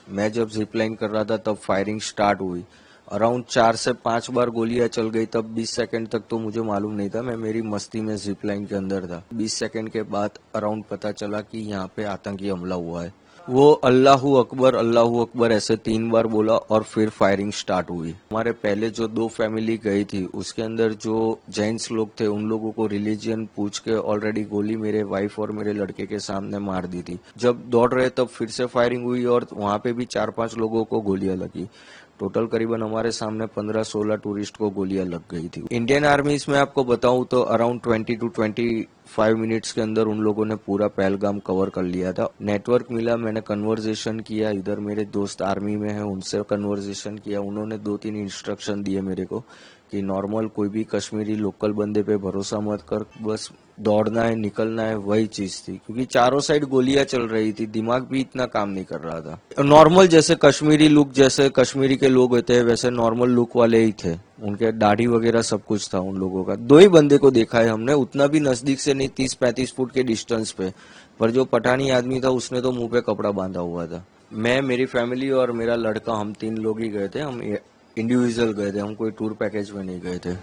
मैं जब zip line कर रहा था तब फायरिंग स्टार्ट हुई। अराउंड 4 से 5 बार गोलियां चल गई। तब 20 सेकंड तक तो मुझे मालूम नहीं था, मैं मेरी मस्ती में जिप लाइन के अंदर था। 20 सेकंड के बाद अराउंड पता चला कि यहाँ पे आतंकी हमला हुआ है। वो अल्लाहू अकबर ऐसे 3 बार बोला और फिर फायरिंग स्टार्ट हुई। हमारे पहले जो 2 फैमिली गई थी उसके अंदर जो जेंट्स लोग थे उन लोगों को रिलीजियन पूछ के ऑलरेडी गोली मेरे वाइफ और मेरे लड़के के सामने मार दी थी। जब दौड़ रहे तब फिर से फायरिंग हुई और वहां पे भी 4-5 लोगों को गोलियां लगी। टोटल करीबन हमारे सामने 15-16 टूरिस्ट को गोलियां लग गई थी। इंडियन आर्मी इसमें आपको बताऊं तो अराउंड 20 to 25 मिनट्स के अंदर उन लोगों ने पूरा पहलगाम कवर कर लिया था। नेटवर्क मिला, मैंने कन्वर्जेशन किया, इधर मेरे दोस्त आर्मी में हैं उनसे कन्वर्जेशन किया। उन्होंने 2-3 इंस्ट्रक्शन दिए मेरे को कि नॉर्मल कोई भी कश्मीरी लोकल बंदे पे भरोसा मत कर, बस दौड़ना है निकलना है, वही चीज थी। क्योंकि चारों साइड गोलियां चल रही थी, दिमाग भी इतना काम नहीं कर रहा था। नॉर्मल जैसे कश्मीरी लुक, जैसे कश्मीरी के लोग होते हैं वैसे नॉर्मल लुक वाले ही थे। उनके दाढ़ी वगैरह सब कुछ था उन लोगों का। 2 ही बंदे को देखा है हमने, उतना भी नजदीक से नहीं, 30-35 फुट के डिस्टेंस पे। पर जो पठानी आदमी था उसने तो मुंह पे कपड़ा बांधा हुआ था। मैं, मेरी फैमिली और मेरा लड़का, हम 3 लोग ही गए थे। हम इंडिविजुअल गए थे, हम कोई टूर पैकेज में नहीं गए थे।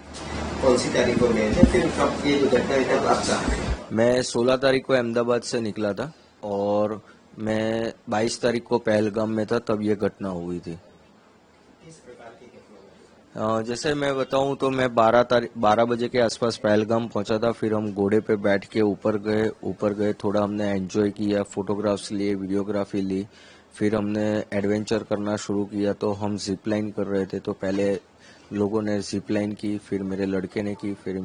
कौन सी तारीख को गए थे, फिर कब ये जो घटना हुई तब आप कहाँ? मैं 16 तारीख को अहमदाबाद से निकला था और मैं 22 तारीख को पहलगाम में था, तब ये घटना हुई थी। किस प्रकार की घटना हुई? जैसे मैं बताऊं तो मैं 12 बजे के आसपास पहलगाम पहुंचा था। फिर हम घोड़े पे बैठ के ऊपर गए, थोड़ा हमने एंजॉय किया, फोटोग्राफ्स लिए, वीडियोग्राफी ली। फिर हमने एडवेंचर करना शुरू किया। तो हम जिप लाइन कर रहे थे, तो पहले लोगों ने जिप लाइन की, फिर मेरे लड़के ने की, फिर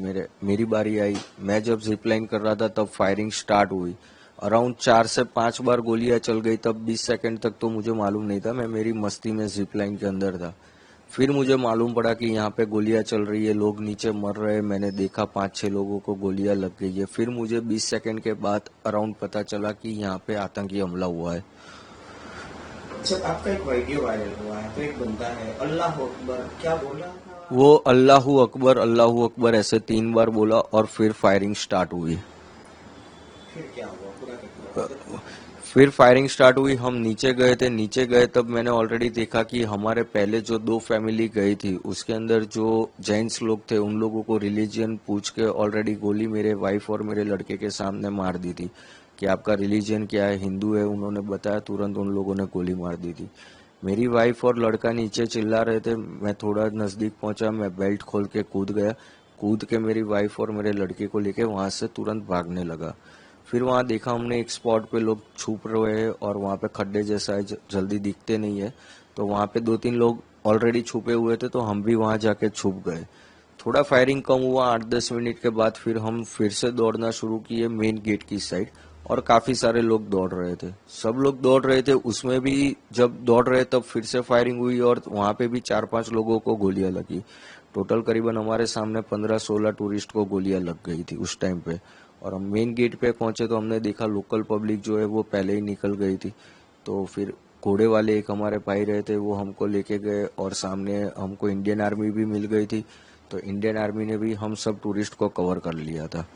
मेरी बारी आई। मैं जब जिप लाइन कर रहा था तब फायरिंग स्टार्ट हुई। अराउंड 4 से 5 बार गोलियां चल गई। तब 20 सेकंड तक तो मुझे मालूम नहीं था, मैं मेरी मस्ती में जिप लाइन के अंदर था। फिर मुझे मालूम पड़ा कि यहाँ पे गोलियां चल रही है, लोग नीचे मर रहे हैं। मैंने देखा 5-6 लोगों को गोलियां लग गई है। फिर मुझे 20 सेकंड के बाद अराउंड पता चला कि यहाँ पे आतंकी हमला हुआ है। जब आपका एक वीडियो वायरल हुआ है तो एक बंदा है अल्लाह अकबर क्या बोला था? वो अल्लाहू अकबर ऐसे 3 बार बोला और फिर फायरिंग स्टार्ट हुई। फिर क्या हुआ, पूरा घटना? फिर फायरिंग स्टार्ट हुई, हम नीचे गए थे। नीचे गए तब मैंने ऑलरेडी देखा कि हमारे पहले जो 2 फैमिली गई थी उसके अंदर जो जेंट्स लोग थे उन लोगों को रिलीजियन पूछ के ऑलरेडी गोली मेरे वाइफ और मेरे लड़के के सामने मार दी थी कि आपका रिलीजियन क्या है, हिंदू है। उन्होंने बताया, तुरंत उन लोगों ने गोली मार दी थी। मेरी वाइफ और लड़का नीचे चिल्ला रहे थे, मैं थोड़ा नजदीक पहुंचा, मैं बेल्ट खोल के कूद गया। कूद के मेरी वाइफ और मेरे लड़के को लेके वहां से तुरंत भागने लगा। फिर वहां देखा हमने एक स्पॉट पे लोग छुप रहे हैं और वहां पे खड्डे जैसा है, जल्दी दिखते नहीं है। तो वहां पे 2-3 लोग ऑलरेडी छुपे हुए थे, तो हम भी वहां जाके छुप गए। थोड़ा फायरिंग कम हुआ, 8-10 मिनट के बाद फिर हम फिर से दौड़ना शुरू किए मेन गेट की साइड। और काफी सारे लोग दौड़ रहे थे, सब लोग दौड़ रहे थे। उसमें भी जब दौड़ रहे तब फिर से फायरिंग हुई और वहां पे भी 4-5 लोगों को गोलियां लगी। टोटल करीबन हमारे सामने 15-16 टूरिस्ट को गोलियां लग गई थी उस टाइम पे। और हम मेन गेट पे पहुंचे तो हमने देखा लोकल पब्लिक जो है वो पहले ही निकल गई थी। तो फिर घोड़े वाले एक हमारे भाई रहे थे, वो हमको लेके गए और सामने हमको इंडियन आर्मी भी मिल गई थी। तो इंडियन आर्मी ने भी हम सब टूरिस्ट को कवर कर लिया था।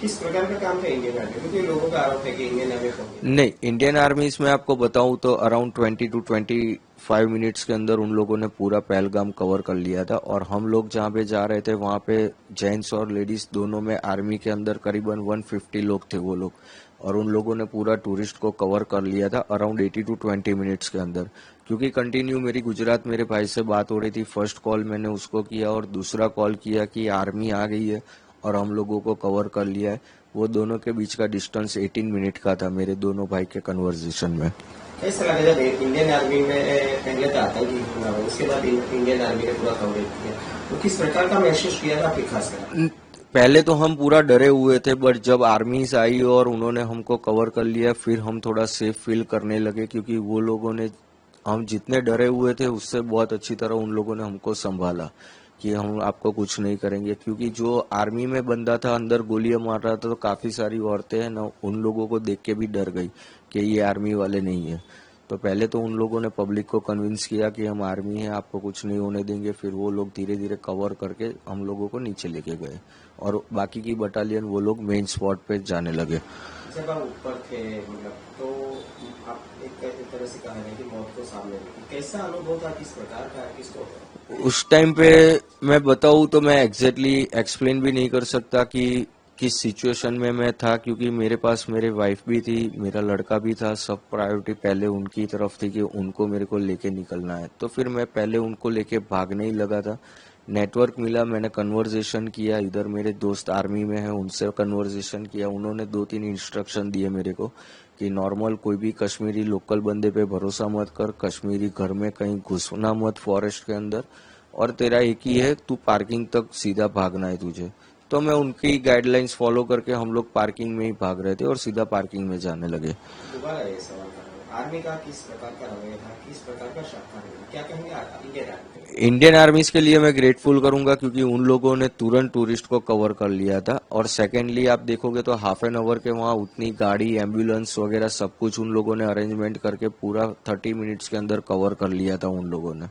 किस प्रकार का काम था इंडियन आर्मी, क्योंकि लोगों का आरोप है कि इंडियन आर्मी को नहीं, इंडियन आर्मी इसमें आपको बताऊं तो अराउंड 20 to 25 मिनट्स के अंदर उन लोगों ने पूरा पहलगाम कवर कर लिया था। और हम लोग जहाँ पे जा रहे थे वहाँ पे जेंट्स और लेडीज दोनों में आर्मी के अंदर करीबन 150 लोग थे वो लोग। और उन लोगों ने पूरा टूरिस्ट को कवर कर लिया था अराउंड 80 to 20 मिनट्स के अंदर। क्योंकि कंटिन्यू मेरी गुजरात मेरे भाई से बात हो रही थी, फर्स्ट कॉल मैंने उसको किया और दूसरा कॉल किया कि आर्मी आ गई है और हम लोगों को कवर कर लिया है। वो दोनों के बीच का डिस्टेंस 18 मिनट का था मेरे दोनों भाई के कन्वर्सेशन में। कैसा लगा जब इंडियन आर्मी में पहले तो आतंकी हमला हुआ, उसके बाद इंडियन आर्मी ने पूरा कवरेज किया, तो किस प्रकार का महसूस किया था आपके खासकर? पहले तो हम पूरा डरे हुए थे, बट जब आर्मी आई और उन्होंने हमको कवर कर लिया फिर हम थोड़ा सेफ फील करने लगे। क्योंकि वो लोगों ने, हम जितने डरे हुए थे उससे बहुत अच्छी तरह उन लोगों ने हमको संभाला कि हम आपको कुछ नहीं करेंगे। क्योंकि जो आर्मी में बंदा था अंदर गोलियां मार रहा था, तो काफी सारी औरतें हैं ना, उन लोगों को देख के भी डर गई कि ये आर्मी वाले नहीं है। तो पहले तो उन लोगों ने पब्लिक को कन्विंस किया कि हम आर्मी हैं, आपको कुछ नहीं होने देंगे। फिर वो लोग धीरे धीरे कवर करके हम लोगों को नीचे लेके गए और बाकी की बटालियन वो लोग मेन स्पॉट पे जाने लगे। जब आप ऊपर थे, मतलब तो आप एक तरह से कहा गया कि मौत को सामने देखी, कैसा अनुभव था, किस प्रकार का, किसको? उस टाइम पे मैं बताऊं तो मैं एग्जैक्टली एक्सप्लेन भी नहीं कर सकता कि किस सिचुएशन में मैं था, क्योंकि मेरे पास मेरे वाइफ भी थी, मेरा लड़का भी था, सब प्रायोरिटी पहले उनकी तरफ थी कि उनको मेरे को लेके निकलना है। तो फिर मैं पहले उनको लेके भागने ही लगा था। नेटवर्क मिला, मैंने कन्वर्जेशन किया, इधर मेरे दोस्त आर्मी में हैं, उनसे कन्वर्जेशन किया। उन्होंने 2-3 इंस्ट्रक्शन दिए मेरे को कि नॉर्मल कोई भी कश्मीरी लोकल बंदे पे भरोसा मत कर, कश्मीरी घर में कहीं घुसना मत फॉरेस्ट के अंदर, और तेरा एक ही है, तू पार्किंग तक सीधा भागना है तुझे। तो मैं उनकी गाइडलाइंस फॉलो करके हम लोग पार्किंग में ही भाग रहे थे और सीधा पार्किंग में जाने लगे। दोबारा ये सवाल कर रहा हूँ, आर्मी का किस प्रकार का रवैया था, किस प्रकार का शाखा रहा, क्या कहेंगे इंडियन आर्मी पे? इंडियन आर्मीज के लिए मैं ग्रेटफुल करूंगा, क्योंकि उन लोगों ने तुरंत टूरिस्ट को कवर कर लिया था। और सेकेंडली आप देखोगे तो हाफ एन आवर के वहाँ उतनी गाड़ी, एम्बुलेंस वगैरह सब कुछ उन लोगों ने अरेंजमेंट करके पूरा 30 मिनट्स के अंदर कवर कर लिया था उन लोगों ने।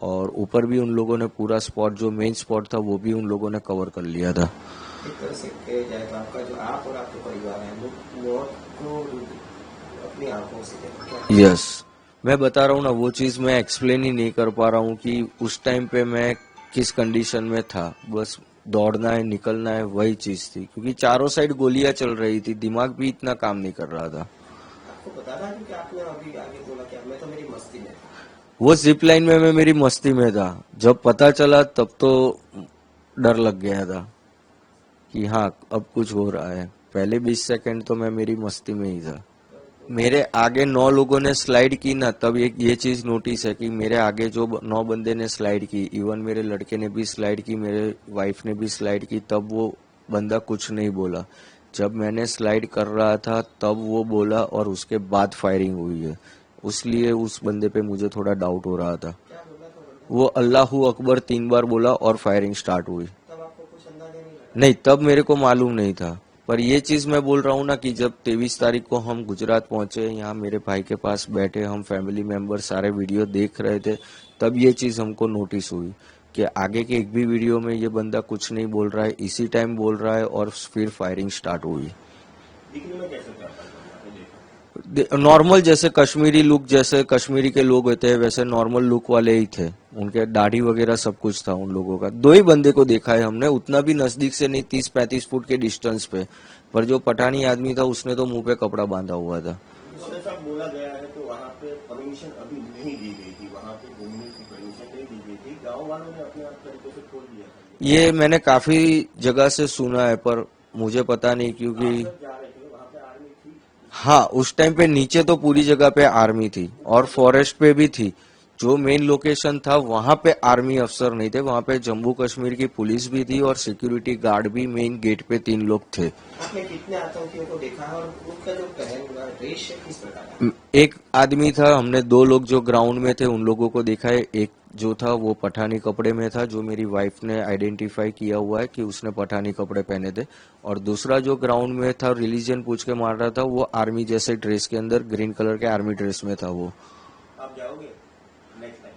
और ऊपर भी उन लोगों ने पूरा स्पॉट, जो मेन स्पॉट था, वो भी उन लोगों ने कवर कर लिया था। एक तरह से कहा जाए तो आपका जो आप और आपके परिवार है वो मौत को अपनी आंखों से देखा। यस, मैं बता रहा हूँ ना, वो चीज मैं एक्सप्लेन ही नहीं कर पा रहा हूँ कि उस टाइम पे मैं किस कंडीशन में था। बस दौड़ना है, निकलना है, वही चीज थी, क्योंकि चारों साइड गोलियां चल रही थी, दिमाग भी इतना काम नहीं कर रहा था। आपको पता था कि आपने अभी आगे बोला कि मैं तो मेरी मस्ती में था। वो जिप लाइन में मैं मेरी मस्ती में था। जब पता चला तब तो डर लग गया था कि हाँ अब कुछ हो रहा है। पहले 20 सेकंड तो मैं मेरी मस्ती में ही था। मेरे आगे 9 लोगों ने स्लाइड की ना, तब एक ये चीज नोटिस है कि मेरे आगे जो 9 बंदे ने स्लाइड की, इवन मेरे लड़के ने भी स्लाइड की, मेरे वाइफ ने भी स्लाइड की, तब वो बंदा कुछ नहीं बोला। जब मैंने स्लाइड कर रहा था तब वो बोला, और उसके बाद फायरिंग हुई है। इसलिए उस बंदे पे मुझे थोड़ा डाउट हो रहा था। क्या बोला था वो? वो अल्लाहू अकबर 3 बार बोला और फायरिंग स्टार्ट हुई। तब आपको कुछ अंदाजा नहीं लगा? नहीं, तब मेरे को मालूम नहीं था। पर ये चीज मैं बोल रहा हूँ ना कि जब 23 तारीख को हम गुजरात पहुंचे, यहाँ मेरे भाई के पास बैठे, हम फैमिली मेंबर सारे वीडियो देख रहे थे, तब ये चीज हमको नोटिस हुई कि आगे के एक भी वीडियो में ये बंदा कुछ नहीं बोल रहा है, इसी टाइम बोल रहा है, और फिर फायरिंग स्टार्ट हुई। दिखने में कैसे था आपने देखा? नॉर्मल, जैसे कश्मीरी लुक, जैसे कश्मीरी के लोग होते हैं वैसे नॉर्मल लुक वाले ही थे। उनके दाढ़ी वगैरह सब कुछ था उन लोगों का। 2 ही बंदे को देखा है हमने, उतना भी नजदीक से नहीं, 30-35 फुट के डिस्टेंस पे। पर जो पठानी आदमी था उसने तो मुंह पे कपड़ा बांधा हुआ था। उसके साथ बोला गया है तो वहाँ पे परमिशन अभी नहीं दी गई थी, वहाँ पे घूमने की परमिशन नहीं दी गई थी, गांव वालों ने अपने आप तरीके से खोल दिया था। ये मैंने काफी जगह से सुना है, पर मुझे पता नहीं, क्योंकि आप जब जा रहे थे वहाँ पे आर्मी थी? हाँ, उस टाइम पे नीचे तो पूरी जगह पे आर्मी थी और फॉरेस्ट पे भी थी। जो मेन लोकेशन था वहां पे आर्मी अफसर नहीं थे, वहां पे जम्मू कश्मीर की पुलिस भी थी और सिक्योरिटी गार्ड भी मेन गेट पे 3 लोग थे। आपने कितने आतंकियों को देखा और उनका जो पहन हुआ ड्रेस है किस प्रकार का? एक आदमी था, हमने 2 लोग जो ग्राउंड में थे उन लोगों को देखा है। एक जो था वो पठानी कपड़े में था, जो मेरी वाइफ ने आइडेंटिफाई किया हुआ है कि उसने पठानी कपड़े पहने थे। और दूसरा जो ग्राउंड में था, रिलीजन पूछ के मार रहा था, वो आर्मी जैसे ड्रेस के अंदर, ग्रीन कलर के आर्मी ड्रेस में था वो। आप जाओगे नेक्स्ट टाइम?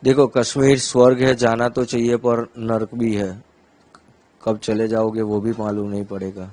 देखो, कश्मीर स्वर्ग है, जाना तो चाहिए, पर नर्क भी है। कब चले जाओगे वो भी मालूम नहीं पड़ेगा।